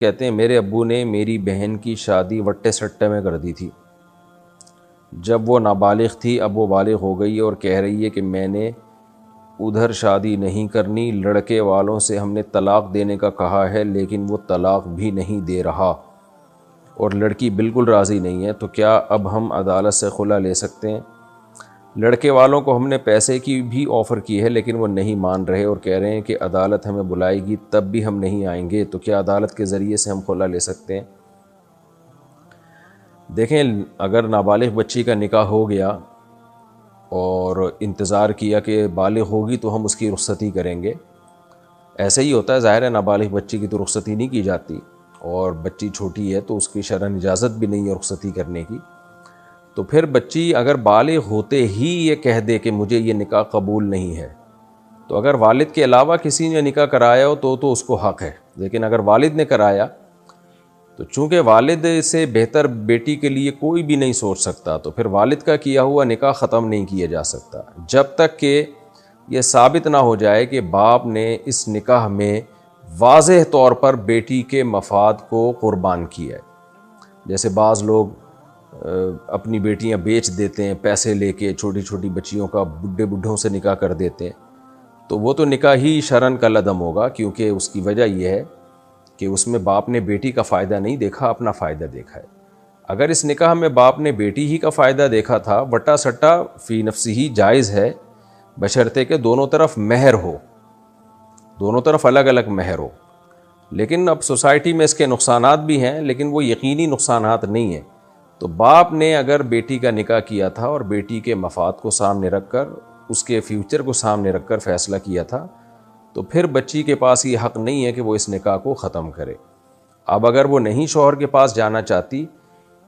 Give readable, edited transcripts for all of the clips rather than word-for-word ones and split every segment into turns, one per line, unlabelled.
کہتے ہیں میرے ابو نے میری بہن کی شادی وٹے سٹے میں کر دی تھی. جب وہ نابالغ تھی اب وہ بالغ ہو گئی اور کہہ رہی ہے کہ میں نے ادھر شادی نہیں کرنی, لڑکے والوں سے ہم نے طلاق دینے کا کہا ہے لیکن وہ طلاق بھی نہیں دے رہا اور لڑکی بالکل راضی نہیں ہے, تو کیا اب ہم عدالت سے خلا لے سکتے ہیں؟ لڑکے والوں کو ہم نے پیسے کی بھی آفر کی ہے لیکن وہ نہیں مان رہے اور کہہ رہے ہیں کہ عدالت ہمیں بلائے گی تب بھی ہم نہیں آئیں گے, تو کیا عدالت کے ذریعے سے ہم خلا لے سکتے ہیں؟ دیکھیں, اگر نابالغ بچی کا نکاح ہو گیا اور انتظار کیا کہ بالغ ہوگی تو ہم اس کی رخصتی کریں گے, ایسے ہی ہوتا ہے. ظاہر ہے نابالغ بچی کی تو رخصتی نہیں کی جاتی اور بچی چھوٹی ہے تو اس کی شرعاً اجازت بھی نہیں ہے رخصتی کرنے کی. تو پھر بچی اگر بالغ ہوتے ہی یہ کہہ دے کہ مجھے یہ نکاح قبول نہیں ہے, تو اگر والد کے علاوہ کسی نے نکاح کرایا ہو تو اس کو حق ہے, لیکن اگر والد نے کرایا تو چونکہ والد سے بہتر بیٹی کے لیے کوئی بھی نہیں سوچ سکتا, تو پھر والد کا کیا ہوا نکاح ختم نہیں کیا جا سکتا جب تک کہ یہ ثابت نہ ہو جائے کہ باپ نے اس نکاح میں واضح طور پر بیٹی کے مفاد کو قربان کیا ہے. جیسے بعض لوگ اپنی بیٹیاں بیچ دیتے ہیں پیسے لے کے, چھوٹی چھوٹی بچیوں کا بڈھوں سے نکاح کر دیتے ہیں, تو وہ تو نکاح ہی شرعاً کالعدم ہوگا, کیونکہ اس کی وجہ یہ ہے کہ اس میں باپ نے بیٹی کا فائدہ نہیں دیکھا, اپنا فائدہ دیکھا ہے. اگر اس نکاح میں باپ نے بیٹی ہی کا فائدہ دیکھا تھا, وٹا سٹا فی نفسی ہی جائز ہے بشرطے کہ دونوں طرف مہر ہو, دونوں طرف الگ الگ مہر ہو. لیکن اب سوسائٹی میں اس کے نقصانات بھی ہیں لیکن وہ یقینی نقصانات نہیں ہیں. تو باپ نے اگر بیٹی کا نکاح کیا تھا اور بیٹی کے مفاد کو سامنے رکھ کر, اس کے فیوچر کو سامنے رکھ کر فیصلہ کیا تھا, تو پھر بچی کے پاس یہ حق نہیں ہے کہ وہ اس نکاح کو ختم کرے. اب اگر وہ نہیں شوہر کے پاس جانا چاہتی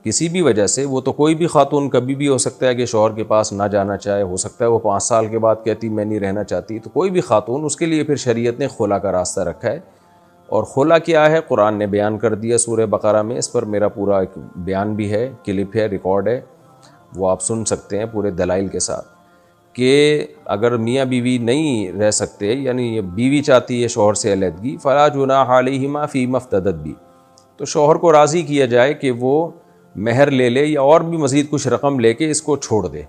کسی بھی وجہ سے, وہ تو کوئی بھی خاتون کبھی بھی ہو سکتا ہے کہ شوہر کے پاس نہ جانا چاہے, ہو سکتا ہے وہ 5 سال کے بعد کہتی میں نہیں رہنا چاہتی, تو کوئی بھی خاتون, اس کے لیے پھر شریعت نے خلا کا راستہ رکھا ہے. اور خلا کیا ہے قرآن نے بیان کر دیا سورہ بقرہ میں, اس پر میرا پورا ایک بیان بھی ہے, کلپ ہے, ریکارڈ ہے, وہ آپ سن سکتے ہیں پورے دلائل کے ساتھ, کہ اگر میاں بیوی نہیں رہ سکتے, یعنی بیوی چاہتی ہے شوہر سے علیحدگی, فلا جناح علیہما فیما افتدت بھی, تو شوہر کو راضی کیا جائے کہ وہ مہر لے لے یا اور بھی مزید کچھ رقم لے کے اس کو چھوڑ دے.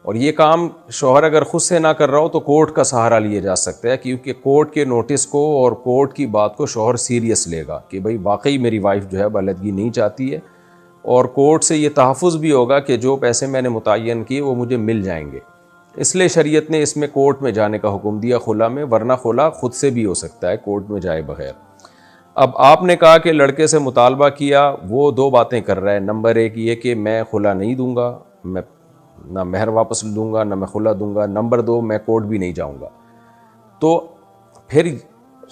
اور یہ کام شوہر اگر خود سے نہ کر رہا ہو تو کورٹ کا سہارا لیا جا سکتا ہے, کیونکہ کورٹ کے نوٹس کو اور کورٹ کی بات کو شوہر سیریس لے گا کہ بھئی واقعی میری وائف جو ہے علیحدگی نہیں چاہتی ہے, اور کورٹ سے یہ تحفظ بھی ہوگا کہ جو پیسے میں نے متعین کیے وہ مجھے مل جائیں گے. اس لیے شریعت نے اس میں کورٹ میں جانے کا حکم دیا خلا میں, ورنہ خلا خود سے بھی ہو سکتا ہے کورٹ میں جائے بغیر. اب آپ نے کہا کہ لڑکے سے مطالبہ کیا, وہ 2 باتیں کر رہا ہے. نمبر 1 یہ کہ میں خلا نہیں دوں گا, میں نہ مہر واپس دوں گا نہ میں خلا دوں گا. نمبر 2 میں کورٹ بھی نہیں جاؤں گا. تو پھر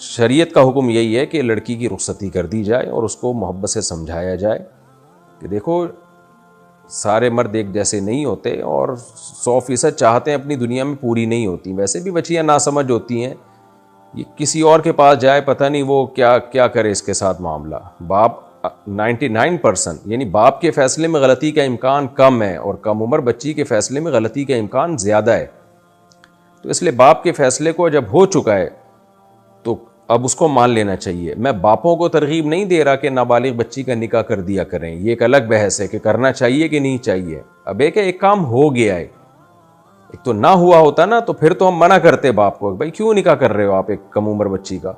شریعت کا حکم یہی ہے کہ لڑکی کی رخصتی کر دی جائے اور اس کو محبت سے سمجھایا جائے کہ دیکھو سارے مرد ایک جیسے نہیں ہوتے اور 100% چاہتے ہیں اپنی دنیا میں پوری نہیں ہوتی. ویسے بھی بچیاں ناسمجھ ہوتی ہیں, یہ کسی اور کے پاس جائے پتہ نہیں وہ کیا کرے اس کے ساتھ معاملہ. باپ 99% یعنی باپ کے فیصلے میں غلطی کا امکان کم ہے اور کم عمر بچی کے فیصلے میں غلطی کا امکان زیادہ ہے. تو اس لیے باپ کے فیصلے کو جب ہو چکا ہے تو اب اس کو مان لینا چاہیے. میں باپوں کو ترغیب نہیں دے رہا کہ نابالغ بچی کا نکاح کر دیا کریں, یہ ایک الگ بحث ہے کہ کرنا چاہیے کہ نہیں چاہیے. اب ایک کام ہو گیا ہے, ایک تو نہ ہوا ہوتا نا تو پھر تو ہم منع کرتے باپ کو, بھائی کیوں نکاح کر رہے ہو آپ ایک کم عمر بچی کا.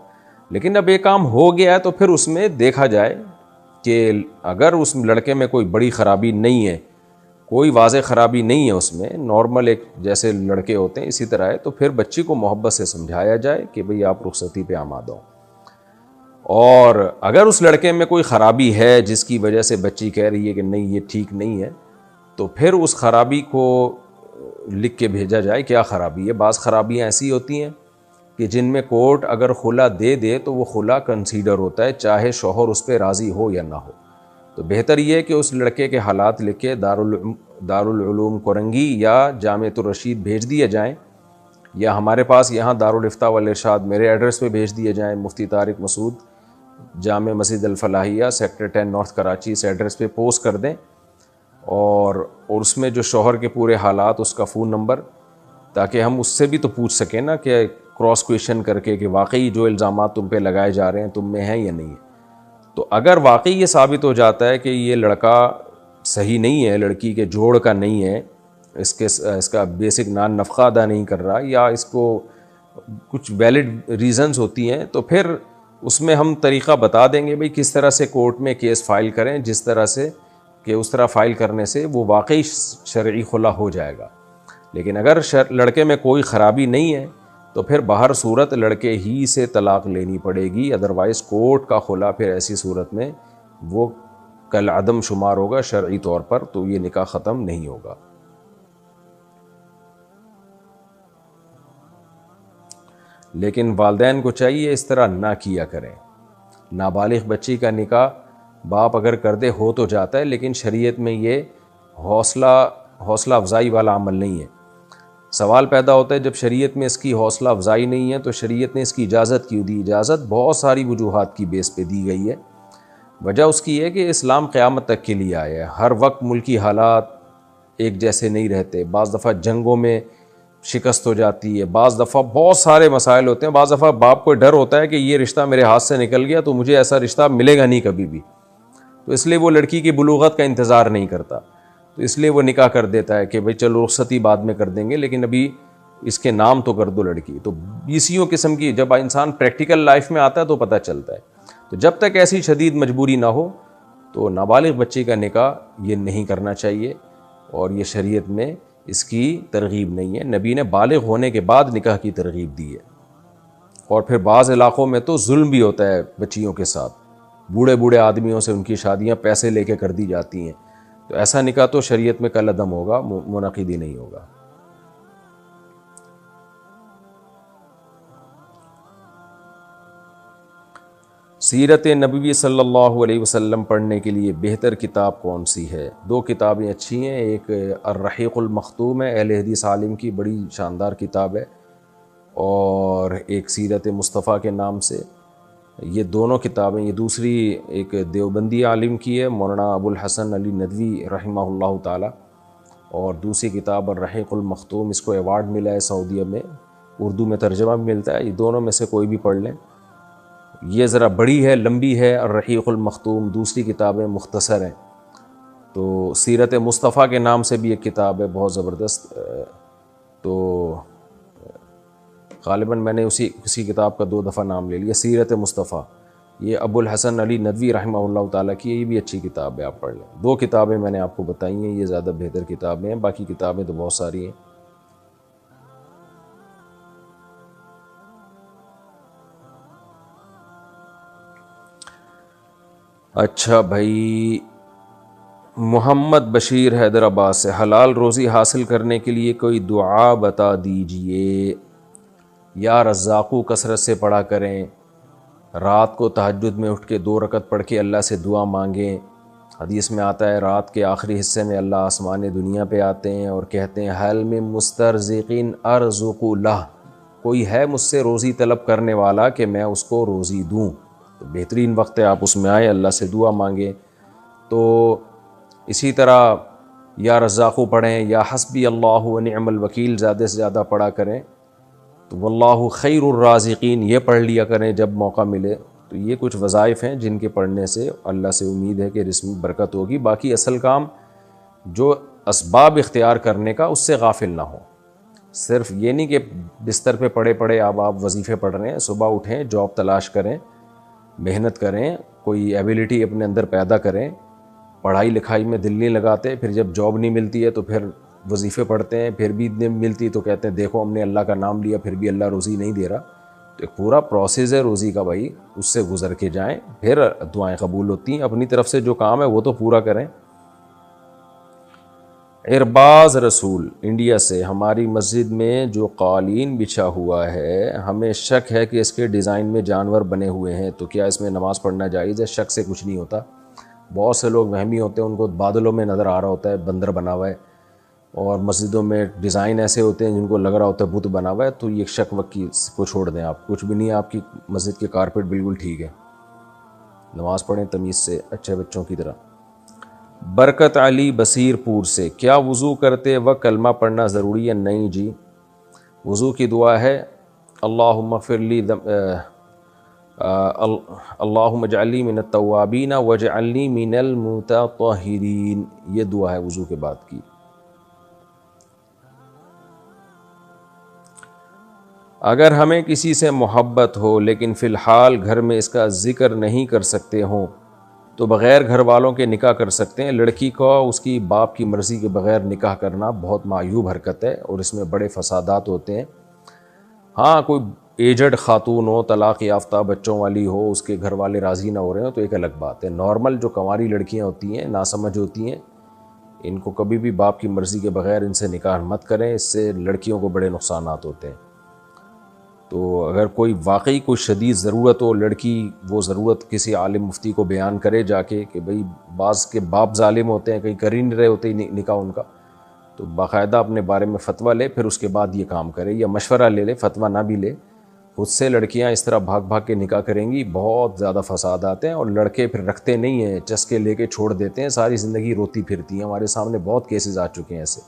لیکن اب ایک کام ہو گیا ہے تو پھر اس میں دیکھا جائے کہ اگر اس لڑکے میں کوئی بڑی خرابی نہیں ہے, کوئی واضح خرابی نہیں ہے اس میں, نارمل ایک جیسے لڑکے ہوتے ہیں اسی طرح ہے, تو پھر بچی کو محبت سے سمجھایا جائے کہ بھئی آپ رخصتی پہ آمادہ ہو. اور اگر اس لڑکے میں کوئی خرابی ہے جس کی وجہ سے بچی کہہ رہی ہے کہ نہیں یہ ٹھیک نہیں ہے, تو پھر اس خرابی کو لکھ کے بھیجا جائے کیا خرابی ہے. بعض خرابیاں ایسی ہوتی ہیں کہ جن میں کورٹ اگر خلا دے دے تو وہ خلا کنسیڈر ہوتا ہے, چاہے شوہر اس پہ راضی ہو یا نہ ہو. تو بہتر یہ ہے کہ اس لڑکے کے حالات لکھ کے دارالعلوم کرنگی یا جامعۃ الرشید بھیج دیے جائیں, یا ہمارے پاس یہاں دارالافتاء والارشاد میرے ایڈریس پہ بھیج دیے جائیں, مفتی طارق مسعود, جامع مسجد الفلاحیہ, سیکٹر 10 نارتھ کراچی, اس ایڈریس پہ پوسٹ کر دیں. اور اس میں جو شوہر کے پورے حالات, اس کا فون نمبر, تاکہ ہم اس سے بھی تو پوچھ سکیں نا کہ کراس کویشچن کر کے کہ واقعی جو الزامات تم پہ لگائے جا رہے ہیں تم میں ہیں یا نہیں. تو اگر واقعی یہ ثابت ہو جاتا ہے کہ یہ لڑکا صحیح نہیں ہے، لڑکی کے جوڑ کا نہیں ہے، اس کا بیسک نفقہ ادا نہیں کر رہا، یا اس کو کچھ ویلڈ ریزنز ہوتی ہیں، تو پھر اس میں ہم طریقہ بتا دیں گے بھئی کس طرح سے کورٹ میں کیس فائل کریں، جس طرح سے کہ اس طرح فائل کرنے سے وہ واقعی شرعی خلا ہو جائے گا۔ لیکن اگر لڑکے میں کوئی خرابی نہیں ہے تو پھر بہر صورت لڑکے ہی سے طلاق لینی پڑے گی، ادروائز کورٹ کا خلا پھر ایسی صورت میں وہ کالعدم شمار ہوگا شرعی طور پر، تو یہ نکاح ختم نہیں ہوگا۔ لیکن والدین کو چاہیے اس طرح نہ کیا کریں۔ نابالغ بچی کا نکاح باپ اگر کر دے ہو تو جاتا ہے، لیکن شریعت میں یہ حوصلہ افزائی والا عمل نہیں ہے۔ سوال پیدا ہوتا ہے جب شریعت میں اس کی حوصلہ افزائی نہیں ہے تو شریعت نے اس کی اجازت کیوں دی؟ اجازت بہت ساری وجوہات کی بیس پہ دی گئی ہے۔ وجہ اس کی ہے کہ اسلام قیامت تک کے لیے آیا ہے، ہر وقت ملکی حالات ایک جیسے نہیں رہتے، بعض دفعہ جنگوں میں شکست ہو جاتی ہے، بعض دفعہ بہت سارے مسائل ہوتے ہیں، بعض دفعہ باپ کو ڈر ہوتا ہے کہ یہ رشتہ میرے ہاتھ سے نکل گیا تو مجھے ایسا رشتہ ملے گا نہیں کبھی بھی، تو اس لیے وہ لڑکی کی بلوغت کا انتظار نہیں کرتا، تو اس لیے وہ نکاح کر دیتا ہے کہ بھئی چلو رخصتی بعد میں کر دیں گے لیکن ابھی اس کے نام تو کر دو لڑکی۔ تو بیسیوں قسم کی، جب انسان پریکٹیکل لائف میں آتا ہے تو پتہ چلتا ہے۔ تو جب تک ایسی شدید مجبوری نہ ہو تو نابالغ بچی کا نکاح یہ نہیں کرنا چاہیے، اور یہ شریعت میں اس کی ترغیب نہیں ہے۔ نبی نے بالغ ہونے کے بعد نکاح کی ترغیب دی ہے۔ اور پھر بعض علاقوں میں تو ظلم بھی ہوتا ہے بچیوں کے ساتھ، بوڑھے بوڑھے آدمیوں سے ان کی شادیاں پیسے لے کے کر دی جاتی ہیں، تو ایسا نکاح تو شریعت میں کالعدم ہوگا، منعقد ہی نہیں ہوگا۔ سیرت نبوی صلی اللہ علیہ وسلم پڑھنے کے لیے بہتر کتاب کون سی ہے؟ دو کتابیں اچھی ہیں، ایک الرحیق المختوم ہے اہل حدیث عالم کی، بڑی شاندار کتاب ہے، اور ایک سیرت مصطفیٰ کے نام سے، یہ دونوں کتابیں، یہ دوسری ایک دیوبندی عالم کی ہے مولانا ابو الحسن علی ندوی رحمہ اللہ تعالی، اور دوسری کتاب الرحیق المختوم، اس کو ایوارڈ ملا ہے سعودیہ میں، اردو میں ترجمہ بھی ملتا ہے، یہ دونوں میں سے کوئی بھی پڑھ لیں۔ یہ ذرا بڑی ہے، لمبی ہے الرحیق المختوم، دوسری کتابیں مختصر ہیں۔ تو سیرت مصطفیٰ کے نام سے بھی ایک کتاب ہے بہت زبردست، تو غالباً میں نے اسی کتاب کا 2 دفعہ نام لے لیا، سیرت مصطفیٰ، یہ ابو الحسن علی ندوی رحمہ اللہ تعالیٰ کی ہے، یہ بھی اچھی کتاب ہے، آپ پڑھ لیں۔ 2 کتابیں میں نے آپ کو بتائی ہیں، یہ زیادہ بہتر کتابیں ہیں، باقی کتابیں تو بہت ساری ہیں۔ اچھا بھائی، محمد بشیر حیدرآباد سے، حلال روزی حاصل کرنے کے لیے کوئی دعا بتا دیجئے۔ یا رزاقو کثرت سے پڑھا کریں، رات کو تہجد میں اٹھ کے 2 رکعت پڑھ کے اللہ سے دعا مانگیں۔ حدیث میں آتا ہے رات کے آخری حصے میں اللہ آسمان دنیا پہ آتے ہیں اور کہتے ہیں حل من مسترزقین ارزق لہ، کوئی ہے مجھ سے روزی طلب کرنے والا کہ میں اس کو روزی دوں؟ تو بہترین وقت ہے آپ اس میں آئیں، اللہ سے دعا مانگیں۔ تو اسی طرح یا رزاقو پڑھیں، یا حسبی اللہ و نعم الوکیل زیادہ سے زیادہ پڑھا کریں، تو واللہ خیر الرازقین یہ پڑھ لیا کریں جب موقع ملے۔ تو یہ کچھ وظائف ہیں جن کے پڑھنے سے اللہ سے امید ہے کہ رزق میں برکت ہوگی۔ باقی اصل کام جو اسباب اختیار کرنے کا، اس سے غافل نہ ہو۔ صرف یہ نہیں کہ بستر پہ پڑے پڑے آپ وظیفے پڑھ رہے ہیں، صبح اٹھیں، جاب تلاش کریں، محنت کریں، کوئی ایبیلٹی اپنے اندر پیدا کریں، پڑھائی لکھائی میں دل نہیں لگاتے، پھر جب جاب نہیں ملتی ہے تو پھر وظیفے پڑھتے ہیں، پھر بھی نہیں ملتی تو کہتے ہیں دیکھو ہم نے اللہ کا نام لیا پھر بھی اللہ روزی نہیں دے رہا۔ تو ایک پورا پروسیس ہے روزی کا بھائی، اس سے گزر کے جائیں، پھر دعائیں قبول ہوتی ہیں۔ اپنی طرف سے جو کام ہے وہ تو پورا کریں۔ ارباز رسول انڈیا سے، ہماری مسجد میں جو قالین بچھا ہوا ہے ہمیں شک ہے کہ اس کے ڈیزائن میں جانور بنے ہوئے ہیں، تو کیا اس میں نماز پڑھنا جائز ہے؟ شک سے کچھ نہیں ہوتا، بہت سے لوگ وہمی ہوتے ہیں، ان کو بادلوں میں نظر آ رہا ہوتا ہے بندر بنا ہوا ہے، اور مسجدوں میں ڈیزائن ایسے ہوتے ہیں جن کو لگ رہا ہوتا ہے بت بنا ہوا ہے، تو یہ شک وکی کو چھوڑ دیں، آپ کچھ بھی نہیں ہے، آپ کی مسجد کے کارپیٹ بالکل ٹھیک ہے، نماز پڑھیں تمیز سے اچھے بچوں کی طرح۔ برکت علی بصیر پور سے، کیا وضو کرتے وقت کلمہ پڑھنا ضروری ہے؟ نہیں جی، وضو کی دعا ہے اللہم اغفر لی اللہم اجعلنی من التوابین واجعلنی من المتطہرین، یہ دعا ہے وضو کے بعد کی۔ اگر ہمیں کسی سے محبت ہو لیکن فی الحال گھر میں اس کا ذکر نہیں کر سکتے ہوں تو بغیر گھر والوں کے نکاح کر سکتے ہیں۔ لڑکی کو اس کی باپ کی مرضی کے بغیر نکاح کرنا بہت معیوب حرکت ہے اور اس میں بڑے فسادات ہوتے ہیں۔ ہاں کوئی ایجڈ خاتون ہو، طلاق یافتہ بچوں والی ہو، اس کے گھر والے راضی نہ ہو رہے ہوں تو ایک الگ بات ہے۔ نارمل جو کنواری لڑکیاں ہوتی ہیں، ناسمجھ ہوتی ہیں، ان کو کبھی بھی باپ کی مرضی کے بغیر ان سے نکاح مت کریں، اس سے لڑکیوں کو بڑے نقصانات ہوتے ہیں۔ تو اگر کوئی واقعی کوئی شدید ضرورت ہو، لڑکی وہ ضرورت کسی عالم مفتی کو بیان کرے جا کے کہ بھئی بعض کے باپ ظالم ہوتے ہیں، کہیں کر ہی نہیں رہے ہوتے نکاح ان کا، تو باقاعدہ اپنے بارے میں فتویٰ لے، پھر اس کے بعد یہ کام کرے، یا مشورہ لے لے، فتویٰ نہ بھی لے۔ خود سے لڑکیاں اس طرح بھاگ بھاگ کے نکاح کریں گی، بہت زیادہ فساد آتے ہیں، اور لڑکے پھر رکھتے نہیں ہیں، چسکے لے کے چھوڑ دیتے ہیں، ساری زندگی روتی پھرتی ہیں۔ ہمارے سامنے بہت کیسز آ چکے ہیں ایسے۔